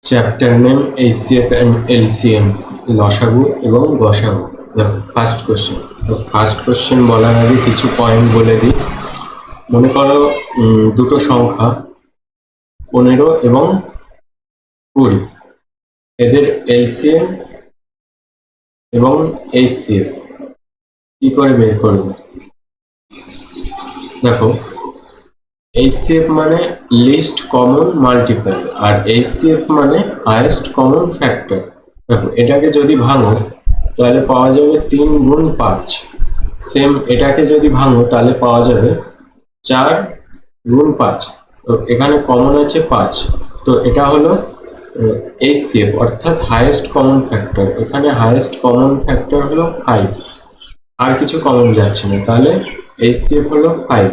Chapter name HCF and LCM, লসাগু এবং গসাগু। দেখো ফার্স্ট কোশ্চেন। তো ফার্স্ট কোশ্চেন বলার আগে কিছু পয়েন্ট বলে দিই। মনে করো দুটো সংখ্যা 15 এবং 20, এদের এলসিএম এবং এইচসিএফ কি করে বের করবে? দেখো, এইচসিএফ মানে লিস্ট কমন মাল্টিপল আর এইচসিএফ মানে হাইয়েস্ট কমন ফ্যাক্টর। দেখো, এটাকে যদি ভাঙো তাহলে পাওয়া যাবে 3 গুণ 5। সেম এটাকে যদি ভাঙো তাহলে পাওয়া যাবে 4 গুণ 5। তো এখানে কমন আছে 5, তো এটা হলো এইচসিএফ অর্থাৎ হাইয়েস্ট কমন ফ্যাক্টর। এখানে হাইয়েস্ট কমন ফ্যাক্টর হলো 5, আর কিছু কমন যাচ্ছে না, তাহলে এইচসিএফ হলো 5।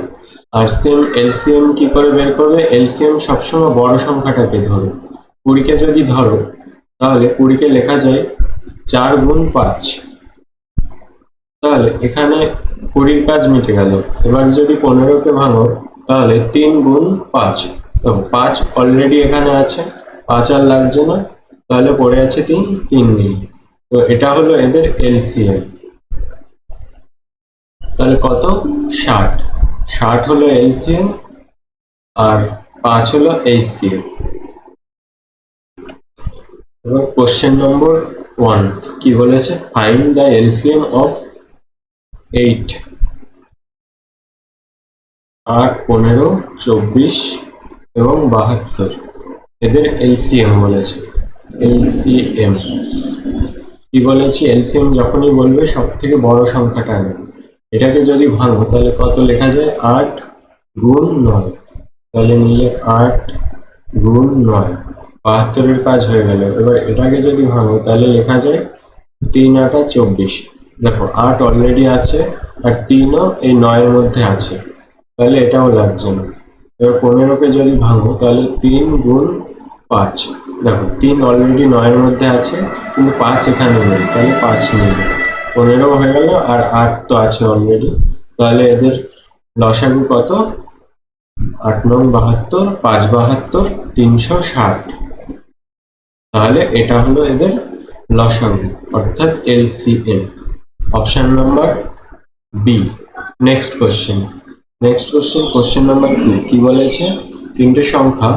আর সেম এলসিএম কি করে বের করবে? এলসিএম সবসময় বড় সংখ্যাটাকে ধরো। 20কে যদি ধরো তাহলে 20কে লেখা যায় 4 গুণ 5। তাহলে এখানে 20-র কাজ মিটে গেল। এবার যদি 15কে ভাঙো তাহলে 3 গুণ 5। তো 5 অলরেডি এখানে আছে, 5 আর লাগছে না, তাহলে পড়ে আছে 3 মিলি। তো এটা হলো এদের এলসিএম। তাহলে কত? 60 হলো এলসিএম আর 5 হলো এইচসিএফ। এবার কোশ্চেন নম্বর 1 কি বলেছে? ফাইন্ড দ্য এলসিএম অফ 8, 8, 15, 24 এবং 72, এদের এলসিএম বলেছে। এলসিএম কি বলেছি? এলসিএম যখনই বলবে সব থেকে বড় সংখ্যাটা আনবে। এটাকে যদি ভাঙো তাহলে কত লেখা যায়? 8 গুণ 9। তাহলে নিলে 8 গুণ 9, 72-এর কাজ হয়ে গেল। এবার এটাকে যদি ভাঙো তাহলে লেখা যায় 3 8 24। দেখো 8 অলরেডি আছে আর 3ও এই 9-এর মধ্যে আছে, তাহলে এটাও লাগছে না। এবার 15কে যদি ভাঙো তাহলে 3 গুণ 5। দেখো 3 অলরেডি 9-এর মধ্যে আছে কিন্তু 5 এখানে নেই, তাহলে 5 নেবে। 15 হয়ে গেল আর 8 তো আছে অলরেডি, তাহলে এদের লসাগু কত? 8 9 72, 5 72, 360। তাহলে এটা হলো এদের লসাগু অর্থাৎ LCM. Option number B. Next question. Question number 2 কি বলেছে? তিনটে সংখ্যা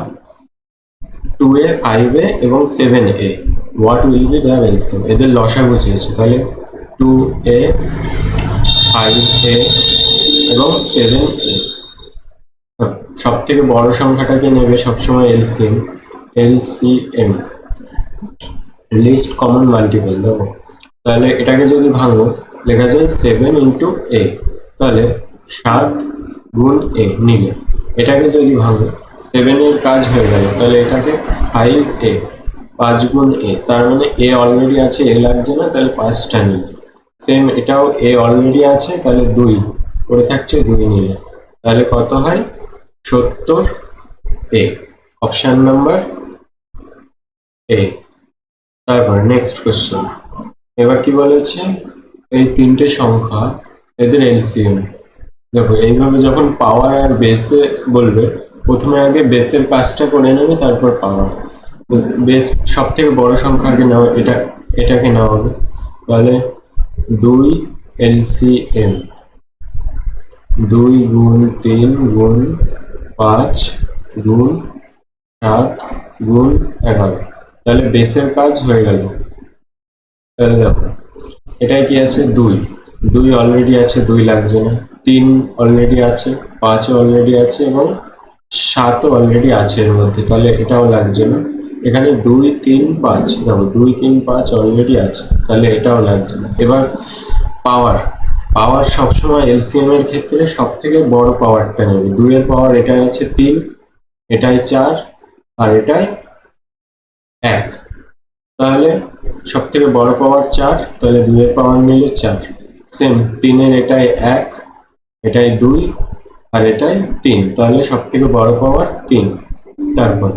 2a, 5a এবং 7a, what will be their LCM? এদের লসাগু চেয়েছে। তাহলে 2a, 5a এবং 7a, সব থেকে বড় সংখ্যাটাকে নেবে সবসময় LCM. LCM list common multiple. দেখো তাহলে এটাকে যদি ভাঙো লেখা যায় 7 ইন্টু এ, তাহলে 7 গুণ এ নিলে। এটাকে যদি ভাঙো 7-এর কাজ হয়ে গেল, তাহলে এটাকে 5a, 5 গুণ এ, তার মানে এ অলরেডি আছে, এ লাগছে না, তাহলে 5টা নিলে। সেম এটাও এ অলরেডি আছে, তাহলে 2 পড়ে থাকছে, 2 নিলে। তাহলে কত হয়? 70a। অপশন নাম্বার এ। তারপর নেক্সট কোশ্চেন। এবার কি বলেছে? এই তিনটে সংখ্যা এদের এলসিএম। দেখো এইভাবে যখন পাওয়ার আর বেসে বলবে, প্রথমে আগে বেসের কাজটা করে নেবে, তারপর পাওয়ার। বেস সব থেকে বড় সংখ্যাকে নেওয়া, এটাকে নেওয়া হবে। তাহলে 2 এলসিএম, 2 গুণ 3 গুণ 5 গুণ 7 গুণ 11। তাহলে বেসের কাজ হয়ে গেল। তাহলে দেখো এটাই কি আছে? 2 অলরেডি আছে, 2 লাগছে না। 3 অলরেডি আছে, 5 অলরেডি আছে এবং 7 অলরেডি আছে এর মধ্যে, তাহলে এটাও লাগছে না। এখানে 2 3 5, দেখো 2 3 5 অলরেডি আছে, তাহলে এটাও লাগছে না। এবার পাওয়ার সবসময় এলসিএম এর ক্ষেত্রে সব থেকে বড় পাওয়ারটা নেবে। 2 এর পাওয়ার এটাই আছে 3, এটাই 4 আর এটাই 1, তাহলে সব থেকে বড় পাওয়ার 4, তাহলে 2 এর পাওয়ার নিলে 4। সেম 3 এর এটাই 1, এটাই 2 আর এটাই 3, তাহলে সব থেকে বড় পাওয়ার 3। তারপর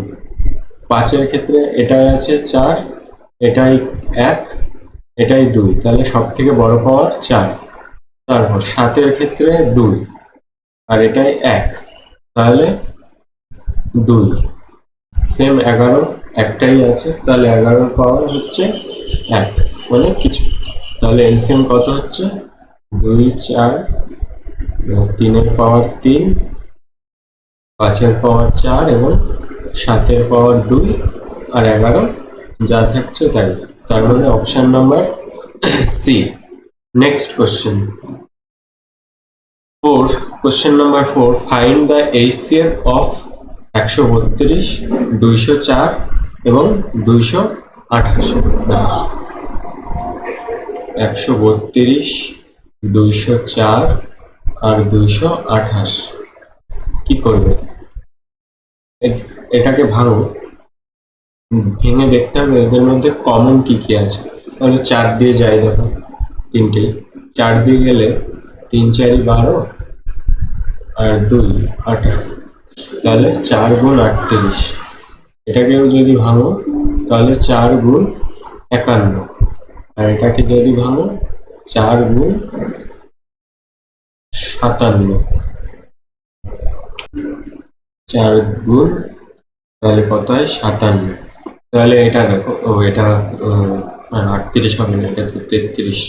5-এর ক্ষেত্রে এটাই আছে 4, এটাই 1, এটাই 2, তাহলে সব থেকে বড় পাওয়ার 4। তারপর 7-এর ক্ষেত্রে 2 আর এটাই 1, তাহলে 2। সেম 11, একটাই আছে, তাহলে 11 পাওয়ার হচ্ছে 1, মানে কিছু। তাহলে এলসিএম কত হচ্ছে? 2, 4, 3 পাওয়ার 3, 5 পাওয়ার 4 এবং 7 পাওয়ার 2 আর 11 যা থাকছে তাই। তার মানে option number C. Next question 4, question number 4, find the HCF of 132, 204 এবং 228। 132, 204 আর 228 কি করবে? এটাকে ভাঙো, ভেঙে দেখতে হবে এদের মধ্যে কমন কি কি আছে। তাহলে 4 দিয়ে যাই, দেখো তিনটেই 4 দিয়ে গেলে 3, 4, 12 আর 2, 18, তাহলে 4 গুণ 38। এটাকেও যদি ভাঙো তাহলে 4 গুণ 51, আর এটাকে যদি ভাঙো 4 গুণ 57, 4 গুণ তাহলে কত হয়? 57। তাহলে এটা দেখো, ও এটা 38 হবে না, এটা তো 33।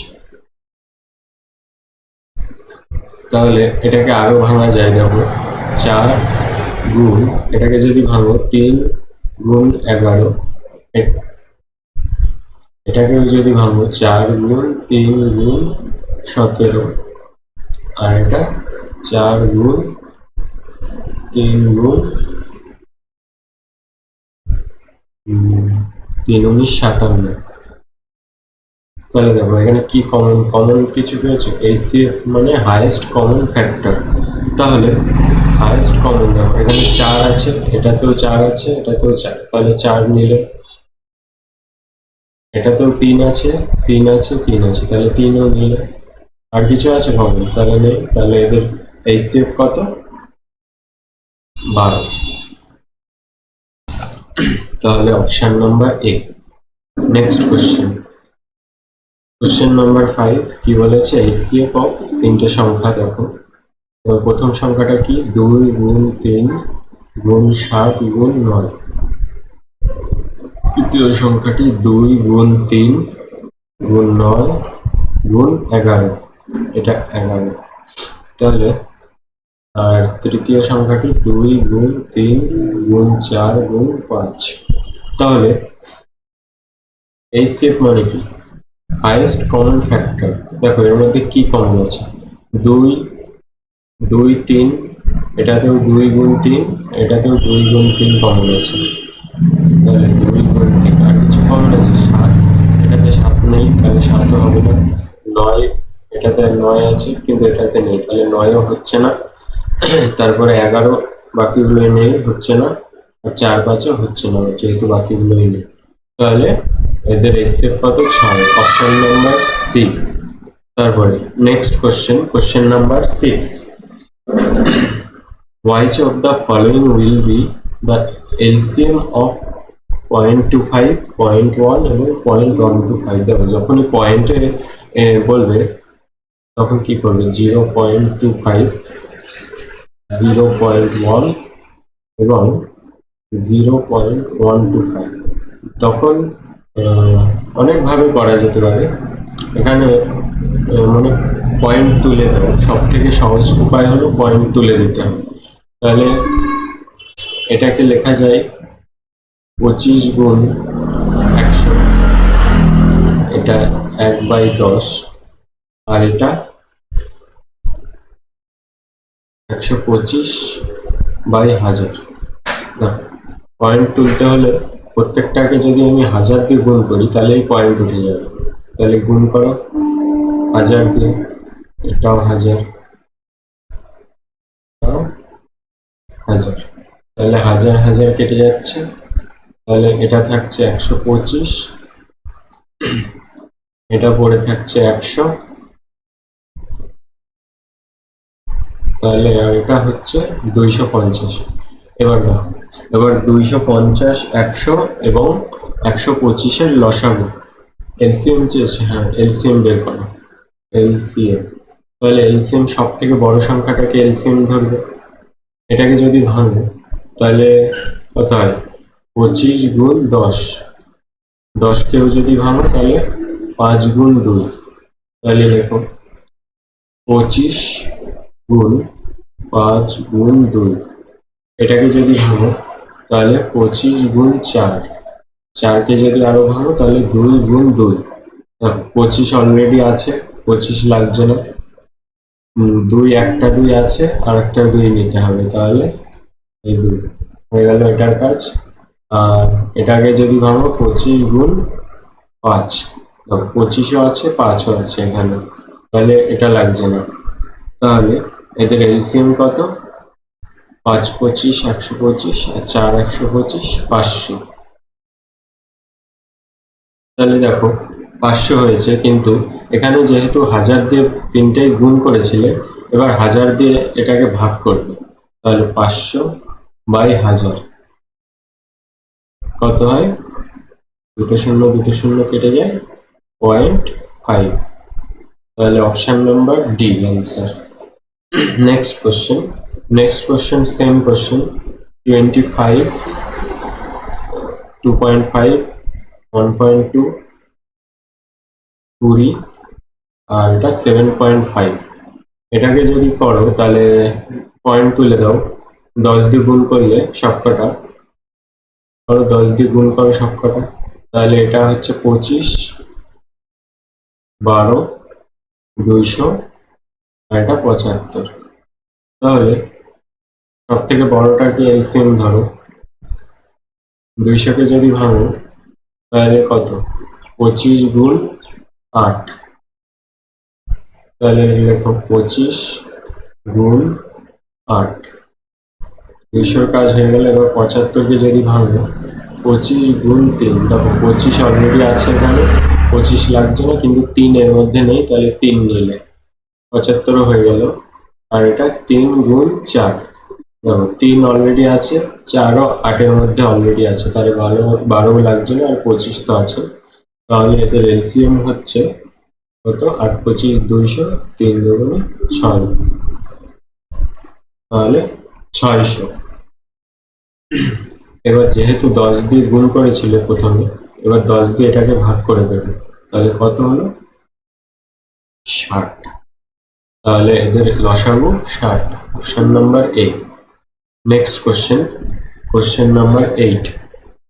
তাহলে এটাকে আরো ভাঙা যায়, দেখো 4 গুণ, এটাকে যদি ভাঙো 3 গুণ 11, এটাকেও যদি ভাঙো 4 গুণ 3 গুণ 17, আর এটা 4 গুণ 3 গুণ 3, 19, 57। তাহলে দেখো এখানে কি কমন, কমন কিছু পেয়েছো? এইচসিএফ মানে হাইয়েস্ট কমন ফ্যাক্টর। তাহলে হাইয়েস্ট কমন দেখো এখানে 4 আছে, এটাতেও 4 আছে, এটাতেও 4, তাহলে 4 নিলে। এটাতেও 3 আছে, 3 আছে, 3 আছে, তাহলে 3ও নিলে। আর কিছু আছে কমন? তাহলে নেই। তাহলে এদের এইচসিএফ কত? 12। তাহলে অপশন নাম্বার এ। নেক্সট কোশ্চেন, কোশ্চেন নাম্বার 5 কি বলেছে? এইচসিএফ অফ তিনটে সংখ্যা দেখো। প্রথম সংখ্যাটা কি? 2 গুণ 3 গুণ 7 গুণ 9। দ্বিতীয় সংখ্যাটি 2 গুণ 3 গুণ 9 গুণ 11, এটা 11। তাহলে আর তৃতীয় সংখ্যাটি 2 গুণ 3 গুণ 4 গুণ 5। তাহলে এইচসিএফ মানে কি? Highest common factor. দেখো এর মধ্যে কি কমন আছে? 2, 2, 3, এটাতেও 2 গুণ 3, এটাতেও 2 গুণ 3 কমন আছে। তাহলে 2 গুণ 3, আর কিছু কমন আছে? 7, এটাতে 7 নেই, তাহলে 7ও হবে না। 9, এটাতে 9 আছে কিন্তু এটাতে নেই, তাহলে 9ও হচ্ছে না। তারপরে 11, বাকিগুলোই নেই, হচ্ছে না। আর 4, 5ও হচ্ছে না, যেহেতু বাকিগুলোই নেই। তাহলে এদের এইচসিএফ কত? 6, অপশন নাম্বার সি। তারপরে next question, question number 6, which of the following will be the LCM of 0.25, 0.1 এবং 0.125? দেখো যখনই পয়েন্টে বলবে তখন কি করবে? 0.25, 0.1 এবং 0.125। তখন অনেকভাবে করা যেতে পারে। এখানে মানে পয়েন্ট তুলে দেওয়া সব থেকে সহজ উপায় হলো পয়েন্ট তুলে দিতে হবে। তাহলে এটাকে লেখা যায় 25 গুণ 100, এটা 1/10, আর এটা 125/1000। পয়েন্ট তুলতে হলে প্রত্যেকটাকে যদি আমি 1000 দিয়ে গুণ করি তাহলে এই পয়েন্ট উঠে যাবে। তাহলে গুণ করো 1000 দিয়ে, এটাও 1000, 1000, তাহলে 1000 1000 কেটে যাচ্ছে। তাহলে এটা থাকছে 125, এটা পড়ে থাকছে 100, তাহলে এটা হচ্ছে 250। এবার দেখো, এবার 250, 100 এবং 125-এর লসাগু এলসিএম চেয়েছে। হ্যাঁ, এলসিএম বের করো, এলসিএম। তাহলে এলসিএম সব থেকে বড় সংখ্যাটাকে এলসিএম ধরবে। এটাকে যদি ভাঙো তাহলে কত হয়? 25 গুণ 10, 10কেও যদি ভাঙো তাহলে 5 গুণ 2, তাহলে লেখো 25 গুণ 5 গুণ 2। এটাকে যদি ভাঙো তাহলে 25 গুণ 4, 4কে যদি আরো ভাঙো তাহলে 2 গুণ 2। দেখো 25 অলরেডি আছে, 25 লাগছে না। 2, একটা 2 আছে, আর একটা 2 নিতে হবে, তাহলে এই 2 হয়ে গেল এটার কাজ। আর এটাকে যদি ভাঙো 25 গুণ 5, দেখো 25ও আছে 5ও আছে এখানে, তাহলে এটা লাগছে না। তাহলে এদের এলসিএম কত? 5 25 125 আর 4 125, 500। তাহলে দেখো 500 হয়েছে, কিন্তু এখানে যেহেতু 1000 দিয়ে তিনটেই গুণ করেছিলে, এবার 1000 দিয়ে এটাকে ভাগ করবে, তাহলে 500 বাই 1000 কত হয়? দুটো শূন্য কেটে যায়, 0.5। তাহলে option number D answer. Next question same question 25 2.5 1.2 20 আর এটা 7.5। এটাকে যদি করো তাহলে পয়েন্ট তুলে দাও, 10 দিয়ে গুণ করলে সবকটা করো, 10 দিয়ে গুণ করো সবকটা, তাহলে এটা হচ্ছে 25 12 200 আর এটা 75। তাহলে সব থেকে বড়টাকে এলসিএম ধরো, 200কে যদি ভাঙো তাহলে কত? 25 গুণ 8, তাহলে লেখো 25 গুণ 8। 200 কাজ হয়ে গেলে এবার 75কে যদি ভাঙো 25 গুণ 3, দেখো 25 অলরেডি আছে এখানে, 25 লাগছে না, কিন্তু 3 এর মধ্যে নেই, তাহলে 3 নিলে 75 হয়ে গেল। আর এটা 3 গুণ 4, দেখো 3 অলরেডি আছে, 4ও 8-এর মধ্যে অলরেডি আছে, তাহলে 12 লাগছে না, আর 25 তো আছে। তাহলে এদের এলসিএম হচ্ছে কত? 8 25 200, 3 দুগুণে 6, তাহলে 600। এবার যেহেতু 10 দিয়ে গুণ করেছিলে প্রথমে, এবার 10 দিয়ে এটাকে ভাগ করে দেবে, তাহলে কত হলো? 60। তাহলে এদের লসাগু 60, option number A. Next question number 8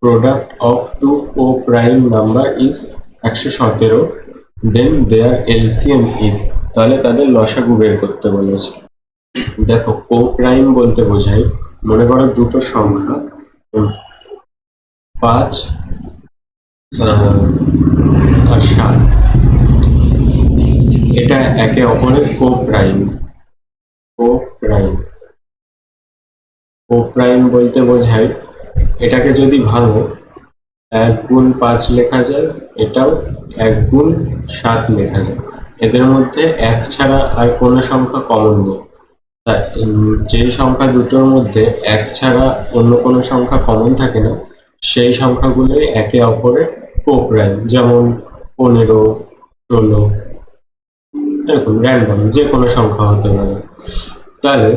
product of two ओ prime number is 117 then their LCM is, তাহলে তাদের লসাগু বের করতে বলেছে। দেখো ও প্রাইম বলতে বোঝায়, মনে করো দুটো সংখ্যা 5 আর 7, এটা একে অপরের কো প্রাইম। ও প্রাইম বলতে বোঝায় এটাকে যদি ভাঙো 1 গুণ 5 লেখা যায়, এটাও 1 গুণ 7 লেখা যায়। এদের মধ্যে 1 ছাড়া আর কোনো সংখ্যা কমন নেই। তাই যে সংখ্যা দুটোর মধ্যে 1 ছাড়া অন্য কোনো সংখ্যা কমন থাকে না, সেই সংখ্যাগুলোই একে অপরের কো-প্রাইম। যেমন 15 16, এরকম র্যান্ডম যে কোনো সংখ্যা হতে পারে। তাহলে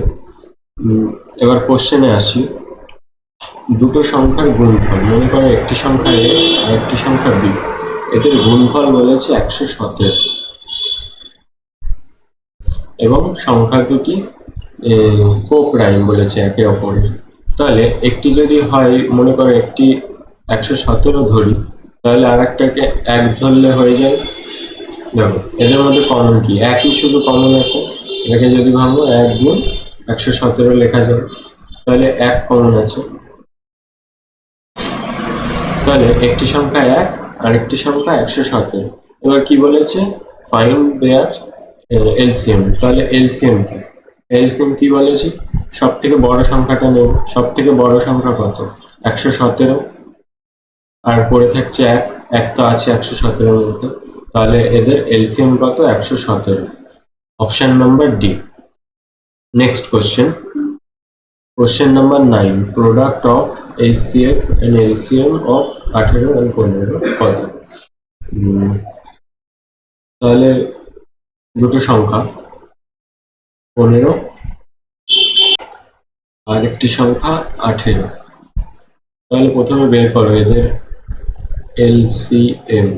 এবার কোশ্চেনে আসি, দুটো সংখ্যার গুণফল, মনে করো একটি সংখ্যা এ আর একটি সংখ্যা বি, এদের গুণফল বলেছে 117 এবং সংখ্যা দুটি কো প্রাইম বলেছে একে অপরের। তাহলে একটি যদি হয়, মনে করো একটি 117 ধরি, তাহলে আর একটাকে 1 ধরলে হয়ে যায়। দেখো এদের মধ্যে কমন কি? একই শুধু কমন আছে, এটাকে যদি ভাঙো 1 গুণ 117 লেখা যাবে, তাহলে 1 কমন আছে। তাহলে একটি সংখ্যা 1 আর একটি সংখ্যা 117। এবার কি বলেছে? ফাইন্ড দেয়ার এলসিএম। তাহলে এলসিএম কি? এলসিএম কি বলেছি? সব থেকে বড় সংখ্যাটা নেব। সব থেকে বড় সংখ্যা কত? 117, আর পড়ে থাকছে 1, 1 তো আছে 117 এর মধ্যে, তাহলে এদের এলসিএম কত? 117, option number D. Next question number 9 product of HCF and LCM of 18 और 15 কত? তাহলে দুটো সংখ্যা 15 আর একটি সংখ্যা 18, তাহলে প্রথমে বের করো এদের এলসিএম।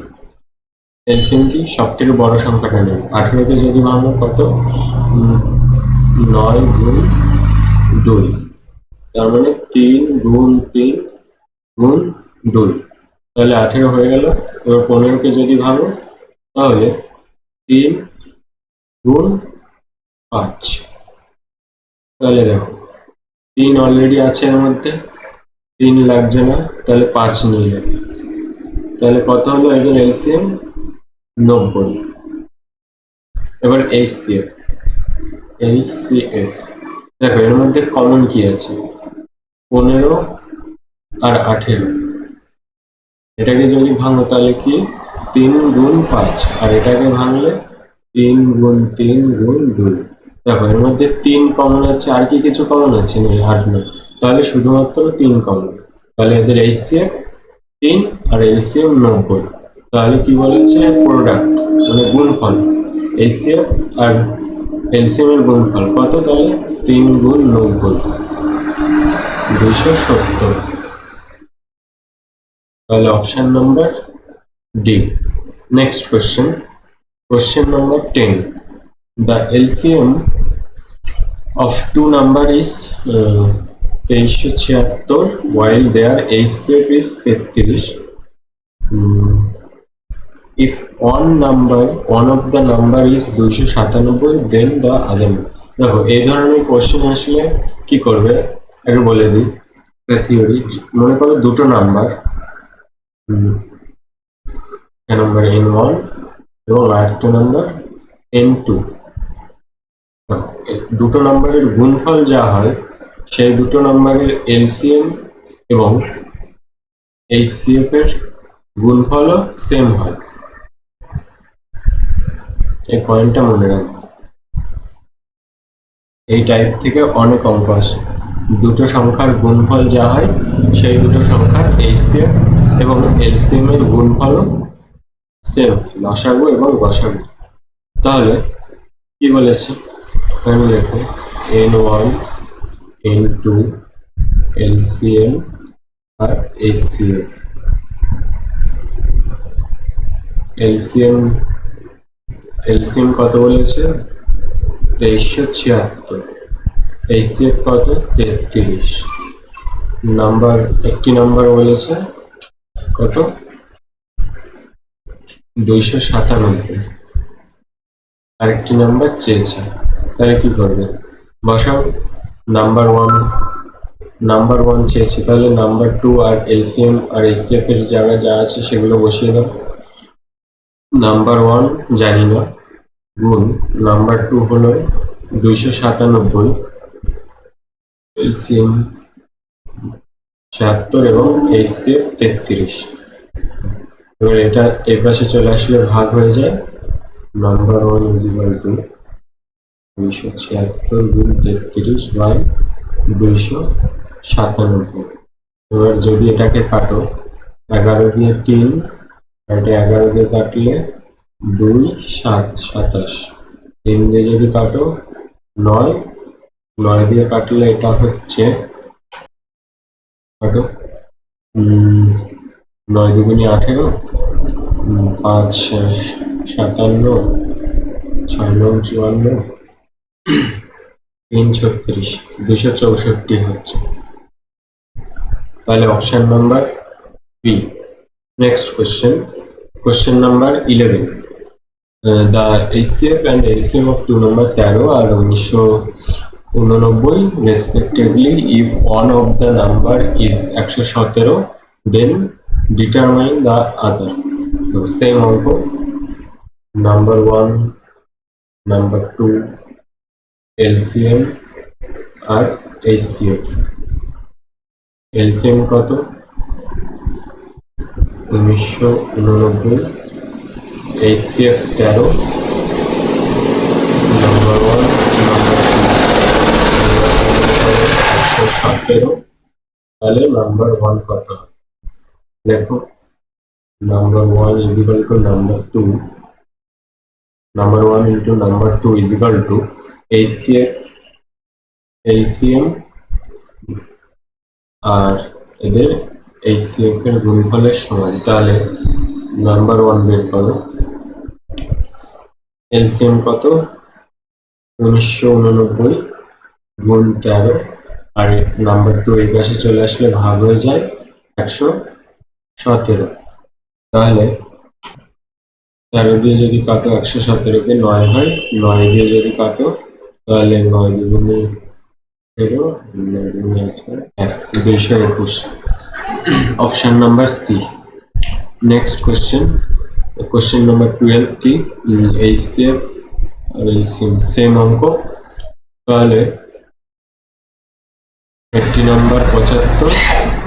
এলসিএম কি? সব থেকে বড় সংখ্যাটা নেব। 18কে যদি ভাঙো কত? 9 গুণ 2, তার মানে 3 গুণ 3 গুণ 2, তাহলে 18 হয়ে গেল। এবার 15কে যদি ভাঙো তাহলে 3 গুণ 5, তাহলে দেখো 3 অলরেডি আছে এর মধ্যে, 3 লাগছে না, তাহলে 5 নিয়ে যাবে। তাহলে কত হলো এদের এলসিএম? 90। এবার এইচসিএফ। এইচসিএফ দেখো এর মধ্যে কমন কি আছে? 15 আর 18। এটাকে যদি ভাঙো তাহলে কি? 3 গুণ 5, আর এটাকে ভাঙলে 3 গুণ 3 গুণ 2। দেখো এর মধ্যে 3 কমন আছে, আর কি কিছু কমন আছে? নেই, আর নেই, তাহলে শুধুমাত্র 3 কমন। তাহলে এদের এইচসিএফ 3 আর এলসিএম 90। তাহলে কি বলেছে? প্রোডাক্ট মানে গুণফল, এইচসিএফ আর এলসিএম এর গুণফল কত? তাহলে 3 গুণ 90, 270। তাহলে option number D. Next question, question number 10। The LCM of two number is 2376 while their HCF is 33. If one of the number is 297 then the other. দেখো এই ধরনের কোশ্চেন আসলে কি করবে একটু বলে দিই থিওরি। মনে করো দুটো নাম্বার, নাম্বার n1 এবং আরেকটা নাম্বার n2। দুটো নাম্বারের গুণফল যা হয় সেই দুটো নাম্বারের এলসিএম এবং এইচসিএফ এর গুণফলও সেম হয়। এই পয়েন্টটা মনে রাখবো। এই টাইপ থেকে অনেক অঙ্ক আসে। দুটো সংখ্যার গুণফল যা হয় সেই দুটো সংখ্যার এইচসিএফ এবং এলসিএম এর গুণফলও সেম, লসাগু এবং গসাগু। তাহলে কি বলেছে? আমি দেখো n1 n2 LCM আর HCF। LCM কত বলেছে? 2376। HCF কত? 33। নাম্বার, একটি নাম্বার বলেছে কত? 297। আরেকটি নাম্বার চেয়েছে, তাহলে কি করবে? বসাও। নাম্বার ওয়ান চেয়েছে, তাহলে নাম্বার 2 আর এলসিএম আর এইচসিএফ এর জায়গায় যা আছে সেগুলো বসিয়ে দাও। নাম্বার 1 জানি না, গুণ নাম্বার 2 হলো 297, এলসিএম 76 এবং এইচসিএফ 33। এবার এটা এই পাশে চলে আসলে ভাগ হয়ে যায়। নাম্বার 1 ইকুয়াল টু 276 গুণ 33 বাই 297। এবার যদি এটাকে কাটো, 11 দিয়ে 3, এটা 11 দিয়ে কাটলে 2 7 27। 3 দিয়ে যদি কাটো 9, 9 দিয়ে কাটলে এটা হচ্ছে কাটো 9 দুগুণে 18, 5 57, 6 9 54, 3 36, 264 হচ্ছে। তাহলে option number B. Next question, question number 11। The HCF and LCM of two number 13 আর 1989 respectively. If one of the number is 117 then determine the other. So same অঙ্ক, নাম্বার 1 নাম্বার 2 LCM আর HCF। LCM কত? 1989, HCF 13, number 1 number 2 117। তাহলে number 1 কত? দেখো number 1 is equal to number 2, number 1 into number 2 is equal to HCF LCM আর এদের HCF এর গুণফলের সমান। তাহলে number 1 বের করো। এলসিএম কত? 1989 গুণ 13, আর নাম্বার 2 এই পাশে চলে আসলে ভাগ হয়ে যায় 117। তাহলে 13 দিয়ে যদি কাটো 117কে 9 হয়, 9 দিয়ে যদি কাটো তাহলে 9 দুগুণে 13, 9 দুগুণে 1, 221। Option number C. Next question, question number 12 কি? HCF আর LCM সেম অঙ্ক। তাহলে একটি নাম্বার 75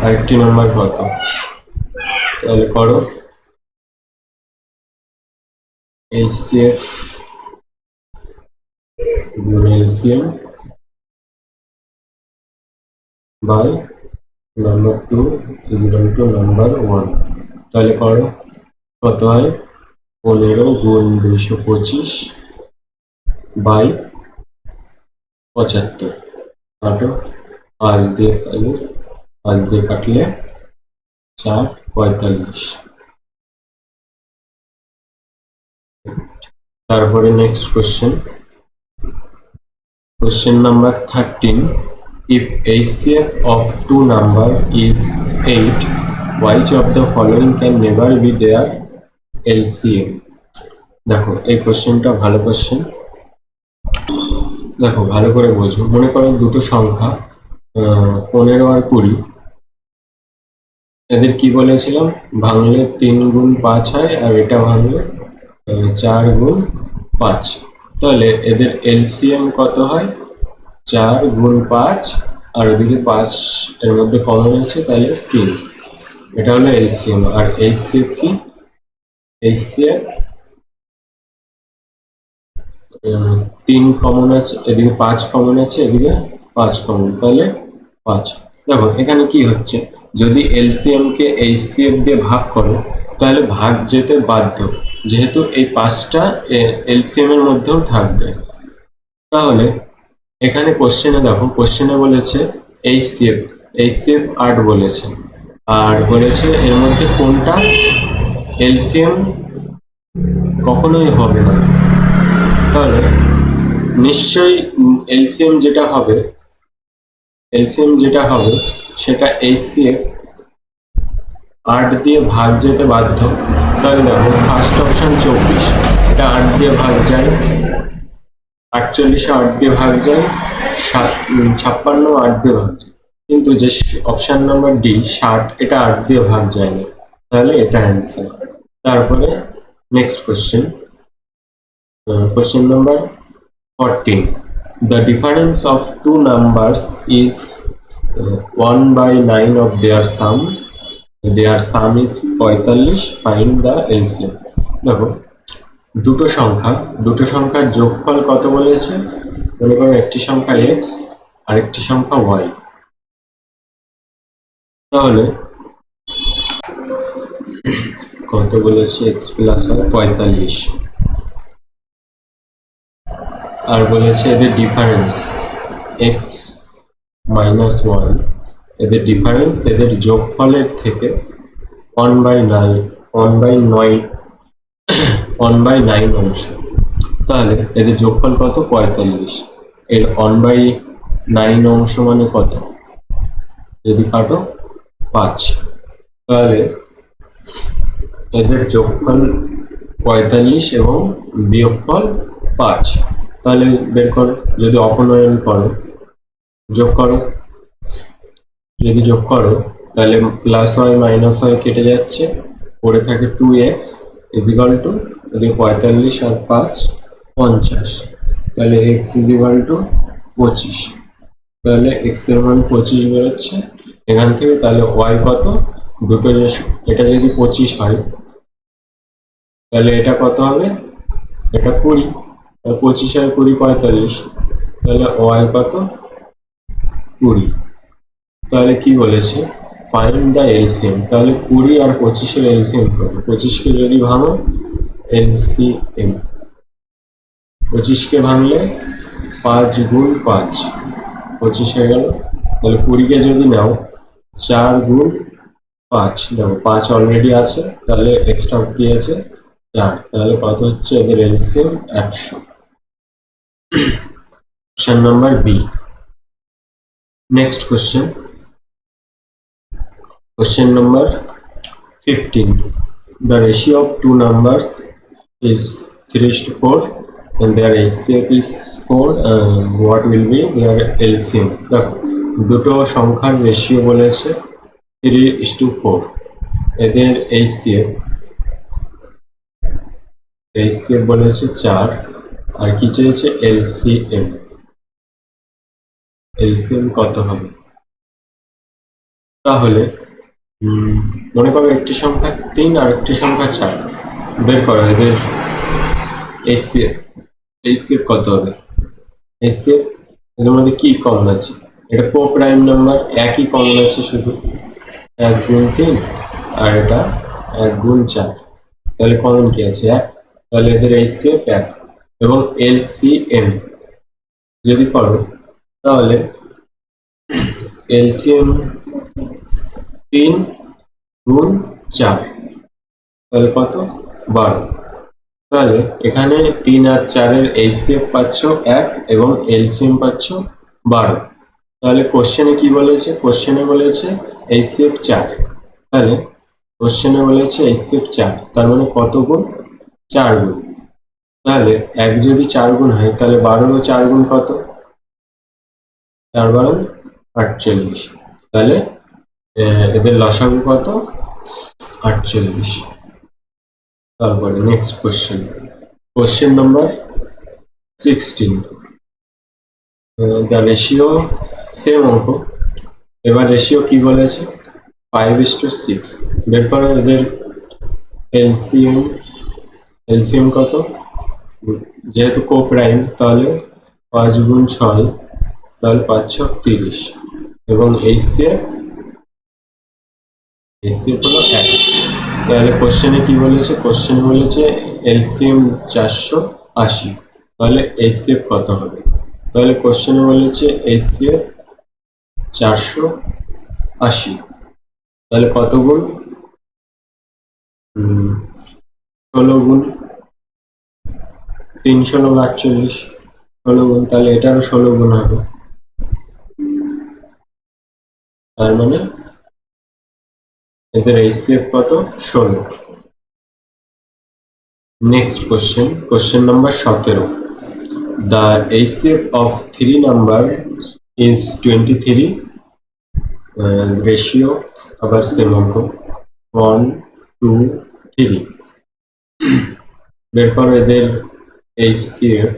আর একটি নাম্বার কত? তাহলে করো। HCF গুণ LCM by number 2 equal to number 1। তাহলে করো, কত হয়? 15 গুণ 225 বাই 75। কাটো, 5 দিয়ে কাটলে 4, 45। তারপরে next question, question number 13, if HCF of two number is 8, which of the following can never be their LCM? দেখো এই কোশ্চেনটা ভালো কোশ্চেন, দেখো ভালো করে বোঝো। মনে করো দুটো সংখ্যা 15 আর 20, এদের কি বলেছিলাম? ভাঙলে 3 গুণ 5 হয়, আর এটা ভাঙলে 4 গুণ 5। তাহলে এদের এলসিএম কত হয়? 4 গুণ 5, আর ওদিকে 5 এর মধ্যে কমন আছে, তাহলে 3। এটা হলো এলসিএম। আর এইচসিএফ কি? এইচসিএফ 3 কমন আছে, এদিকে 5 কমন আছে, এদিকে 5 কমন, তাহলে 5। দেখো এখানে কি হচ্ছে, যদি এলসিএম কে এইচসিএফ দিয়ে ভাগ করো তাহলে ভাগ যেতে বাধ্য, যেহেতু এই 5টা এলসিএম এর মধ্যেও থাকবে। তাহলে এখানে কোশ্চেনে দেখো, কোশ্চেনে বলেছে এইচসিএফ 8 বলেছে, আর বলেছে এর মধ্যে কোনটা এলসিএম কখনোই হবে না। তাহলে নিশ্চয়ই এলসিএম যেটা হবে সেটা HCF 8 দিয়ে ভাগ যেতে বাধ্য। তাহলে দেখো ফার্স্ট অপশন 24, এটা 8 দিয়ে ভাগ যায়, 48 8 দিয়ে ভাগ যায়, 56 8 দিয়ে ভাগ যায়। কিন্তু যে অপশন নাম্বার ডি 60, এটা 8 দিয়ে ভাগ যায় না, তাহলে এটা অ্যান্সার। তারপরে next question, question number 14, the difference of two numbers is 1/9 of their sum is 45, find the LCM। দেখো দুটো সংখ্যার যোগফল কত বলেছে? মনে করো একটি সংখ্যা x আর একটি সংখ্যা y। তাহলে কত বলেছে? x প্লাস y 45, আর বলেছে এদের ডিফারেন্স x মাইনাস 1, এদের ডিফারেন্স, এদের যোগফলের থেকে 1/9 অংশ। তাহলে এদের যোগফল কত? 45। এর 1/9 অংশ মানে কত? যদি কাটো 5, তাহলে এদের যোগফল 45 এবং বিয়োগফল 5। তাহলে বের করো, যদি অপনয়ন করো, যোগ করো, যদি যোগ করো তাহলে প্লাস হয় মাইনাস হয় কেটে যাচ্ছে, পড়ে থাকে 2x ইজিক্যাল টু, এদিকে 45 আর 5 50, তাহলে x ইজিক্যাল টু 25। তাহলে x এর মান 25 বেরোচ্ছে এখান থেকে। তাহলে y কত? দুটো এটা যদি 25 হয় তাহলে এটা কত হবে? এটা 20, 25 আর 20 45, তাহলে y কত? 20। তাহলে কি বলেছে? Find the LCM. তাহলে 20 আর 25 এর এলসিএম কত? 25 কে যদি ভাঙো এলসিএম, 25 কে ভাঙলে 5 গুণ 5 25 হয়ে গেল। তাহলে 20 কে যদি নাও 4 গুণ 5, দেখো 5 অলরেডি আছে, তাহলে এক্সট্রা কি আছে 4, তাহলে কত হচ্ছে এদের LCM 100। Option number B. Next question, question number 15. The ratio of two numbers is 3:4 and their HCF is 4. What will be their LCM? দেখো দুটো সংখ্যার রেশিও বলেছে 3:4, এদের HCF বলেছে 4, আর কি চেয়েছে LCM। LCM কত হবে? তাহলে মনে করো একটি সংখ্যা 3 আর একটি সংখ্যা 4, বের করো এদের HCF কত হবে। HCF এদের মধ্যে কি কমন আছে? এটা কো প্রাইম নাম্বার, একই কমন আছে শুধু 1 গুণ 3, আর এটা 1 গুণ 4, তাহলে কমন কি আছে 1, তাহলে এদের HCF 1। এবং LCM যদি করো তাহলে LCM 3 গুণ 4, তাহলে কত 12। তাহলে এখানে 3 আর 4 এর HCF পাচ্ছ 1 এবং LCM পাচ্ছ 12। তাহলে কোশ্চেনে কি বলেছে? কোশ্চেনে বলেছে HCF 4, তাহলে কোশ্চেনে বলেছে HCF 4, তার মানে কত গুণ? 4 গুণ। তাহলে 1 যদি 4 গুণ হয় তাহলে 12 4 গুণ কত? 4 12 48, তাহলে এদের লসাগু কত? 48। তারপরে next question, question number 16. The ratio, same অঙ্ক, এবার রেশিও কি বলেছে? 5:6। বের করো এদের এলসিএম কত? যেহেতু কো প্রাইম তাহলে 5 গুণ 6, তাহলে 5 6 30, এবং HCF হলো 1। তাহলে কোশ্চেনে কি বলেছে? কোশ্চেনে বলেছে এলসিএম 480, তাহলে HCF কত হবে? তাহলে কোশ্চেনে বলেছে HCF 480, তাহলে কত গুণ? 16 গুণ 3 16 48, 16 গুণ, তাহলে এটারও 16 গুণ হবে, তার মানে এদের HCF কত? 16। Next question, question number 17. The HCF of 3 number is 23. Ratio আবার সেম অঙ্ক 1 2 3। বের করো এদের HCF,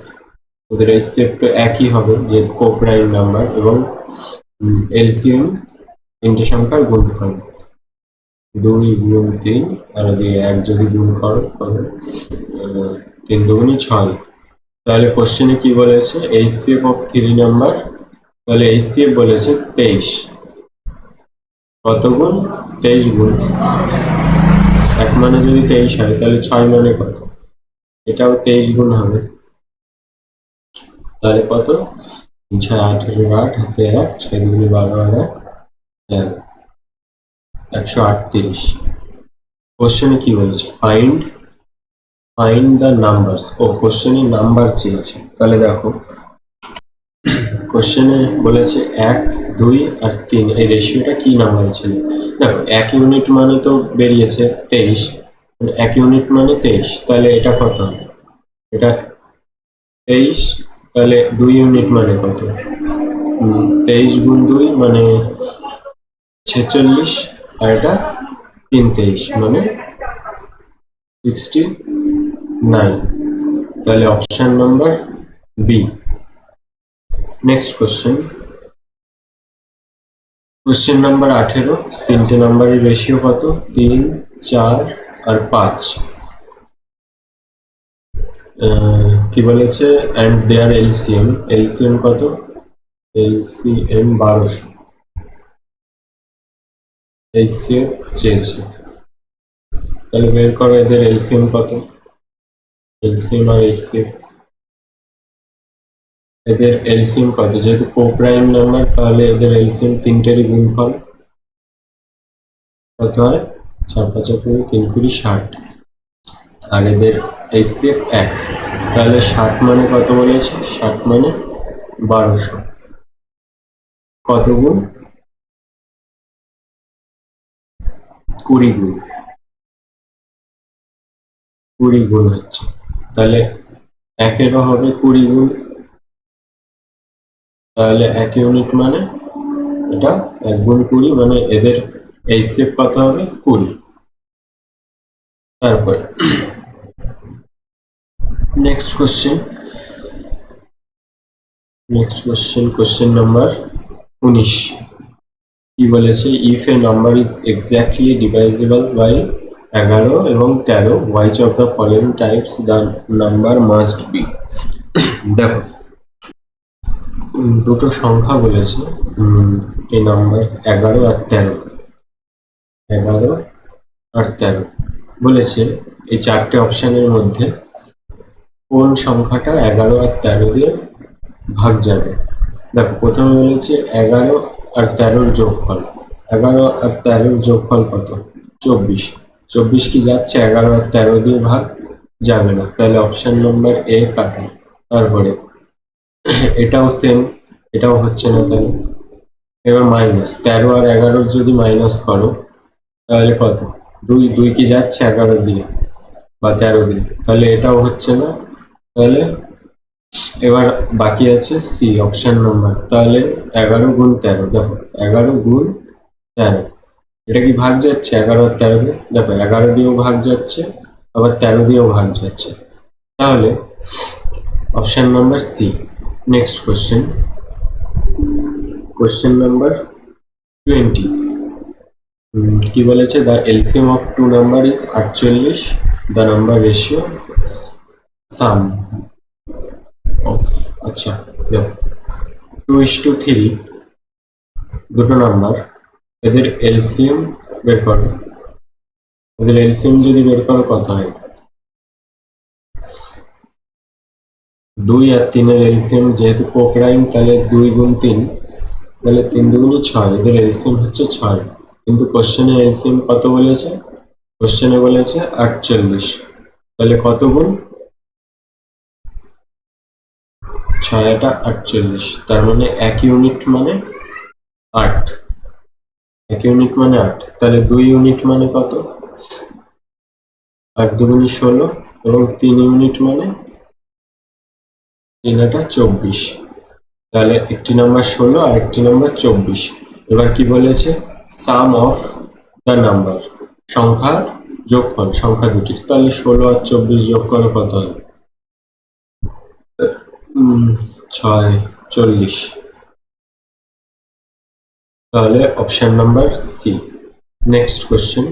ওদের HCF তো একই হবে যেহেতু কো প্রাইম নাম্বার, এবং LCM তিনটে সংখ্যার গুণফল 2 গুণ 3, আর 1 যদি গুণ করো 3 দুগুণে 6। তাহলে কোশ্চেনে কি বলেছে? HCF অফ 3 নাম্বার, তাহলে HCF বলেছে 23, কত গুণ? 23 গুণ। 1 মানে যদি 23 হয় তাহলে 6 মানে কত? এটাও 23 গুণ হবে, তাহলে কত? 6 8 8 হাতে 1, 6 দুগুণে 12 আর 1 138। কোশ্চেনে কি বলেছে? Find the numbers. ও কোশ্চেনে নাম্বার চেয়েছে, তাহলে দেখো কোশ্চেনে বলেছে 1 2 আর 3, এই রেশিওটা কি নাম্বার ছিল? দেখো 1 ইউনিট মানে তো বেরিয়েছে 23, 1 ইউনিট মানে 23, তাহলে এটা কত? এটা 23, তাহলে 2 ইউনিট মানে কত? 23 গুণ 2 মানে 46, আর এটা 3 23 মানে 69, তাহলে option number B. Next question, question number 18. তিনটে নাম্বারের রেশিও কত? 3 4 আর 5। কি বলেছে? অ্যান্ড দেয়ার এলসিএম কত? LCM 1200, HCF চেয়েছে, তাহলে বের করো এদের LCM কত? LCM আর HCF, এদের LCM কত? যেহেতু কো প্রাইম নাম্বার তাহলে এদের LCM তিনটেরই গুণফল, কত হয়? 4 5 20, 3 20, 60। আর এদের HCF 1, তাহলে 60 মানে কত বলেছে? 60 মানে 1200। কত গুণ? 20 গুণ। 20 গুণ হচ্ছে, তাহলে একেরও হবে 20 গুণ, তাহলে 1 ইউনিট মানে এটা 1 গুণ 20, মানে এদের HCF কত হবে? 20। তারপরে নেক্সট কোশ্চেন নাম্বার 19 কি বলেছে? If a number is exactly divisible by 11 এবং 13, which of the following types the number must be. দেখো, দুটো সংখ্যা বলেছে, এই নাম্বার 11 আর 13। 11 আর 13 বলেছে এই চারটে অপশনের মধ্যে কোন সংখ্যাটা 11 আর 13 দিয়ে ভাগ যাবে। দেখো, প্রথমে বলেছে 11 আর 13-র যোগফল। 11 আর 13-র যোগফল কত? 24। 24 কি যাচ্ছে 11 আর 13 দিয়ে ভাগ? যাবে না, তাহলে অপশন নাম্বার এ কাটা। তারপরে এটাও সেম, এটাও হচ্ছে না, তাহলে এবার মাইনাস 13 আর 11 যদি মাইনাস করো তাহলে কত? 2 2 কি যাচ্ছে 11 দিয়ে বা 13 দিয়ে, তাহলে এটাও হচ্ছে না। তাহলে এবার বাকি আছে সি অপশন নাম্বার, তাহলে 11 গুণ 13। দেখো 11 গুণ 13, এটা কি ভাগ যাচ্ছে 11 আর 13 দিয়ে? দেখো 11 দিয়েও ভাগ যাচ্ছে, আবার 13 দিয়েও ভাগ যাচ্ছে, তাহলে option number C. Next question number 20 কি বলেছে? The LCM of two number is 48, the number ratio sum of. আচ্ছা দেখো, 2:3 দুটো নাম্বার, এদের এলসিএম বের করো। এদের এলসিএম যদি বের করো কত হয়? 2 আর 3-এর এলসিএম যেহেতু কোপ্রাইম, তাহলে 2 গুণ 3, তাহলে 3 দুগুণে 6। এদের এলসিএম হচ্ছে 6, কিন্তু কোশ্চেনে এলসিএম কত বলেছে? কোশ্চেনে বলেছে 48, তাহলে কত গুণ? 6 48, তার মানে 1 ইউনিট মানে 8। 1 ইউনিট মানে 8, তাহলে 2 ইউনিট মানে কত? 8 দুগুণে 16, এবং 3 ইউনিট মানে 3 24। তাহলে একটি নাম্বার 16 আর একটি নাম্বার 24। এবার কি বলেছে? সাম অফ দ্য নাম্বার, সংখ্যার যোগফল সংখ্যা দুটির। তাহলে 16 আর 24 যোগ করো কত হয়? 6 40, তাহলে option number C. Next question